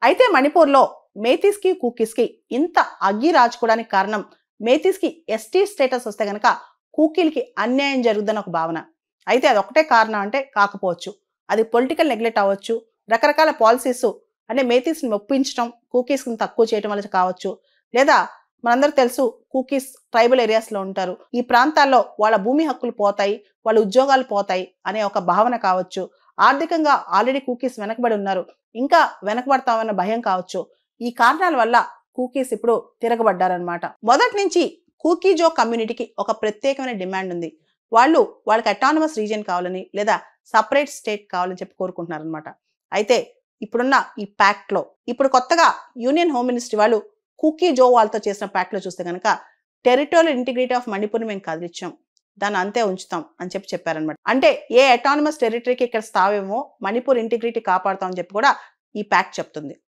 అయితే మణిపూర్లో మేతీస్కి కూకీస్కి ఇంత అగ్గి రాజుకోవడానికి కారణం మేతీస్కి ఎస్టీ స్టేటస్ వస్తే గనక కూకీలకి అన్యాయం జరుగుతుందని ఒక భావన. అయితే అదొకటే కారణం అంటే కాకపోవచ్చు. అది పొలిటికల్ నెగ్లెక్ట్ అవ్వచ్చు, రకరకాల పాలసీస్ అంటే మేతీస్ని మెప్పించడం, కూకీస్ని తక్కువ చేయడం వల్ల కావచ్చు, లేదా మనందరూ తెలుసు కూకీస్ ట్రైబల్ ఏరియాస్లో ఉంటారు, ఈ ప్రాంతాల్లో వాళ్ళ భూమి హక్కులు పోతాయి, వాళ్ళ ఉద్యోగాలు పోతాయి అనే ఒక భావన కావచ్చు, ఆర్థికంగా ఆల్రెడీ కూకీస్ వెనకబడి ఉన్నారు, ఇంకా వెనకబడతామన్న భయం కావచ్చు. ఈ కారణాల వల్ల కూకీస్ ఇప్పుడు తిరగబడ్డారనమాట. మొదటి నుంచి కూకీజో కమ్యూనిటీకి ఒక ప్రత్యేకమైన డిమాండ్ ఉంది. వాళ్ళకి అటానమస్ రీజియన్ కావాలని లేదా సపరేట్ స్టేట్ కావాలని చెప్పి కోరుకుంటున్నారనమాట. అయితే ఇప్పుడున్న ఈ ప్యాక్ట్లో ఇప్పుడు కొత్తగా యూనియన్ హోమ్ మినిస్ట్రీ వాళ్ళు కూకీజో వాళ్ళతో చేసిన ప్యాక్ట్లో చూస్తే కనుక టెరిటోరియల్ ఇంటిగ్రిటీ ఆఫ్ మణిపూర్ని మేము కదిలిచ్చాం, దాన్ని అంతే ఉంచుతాం అని చెప్పారనమాట. అంటే ఏ అటానమస్ టెరిటరీకి ఇక్కడ స్థావేమో మణిపూర్ ఇంటిగ్రిటీ కాపాడుతామని చెప్పి కూడా ఈ ప్యాక్ట్ చెప్తుంది.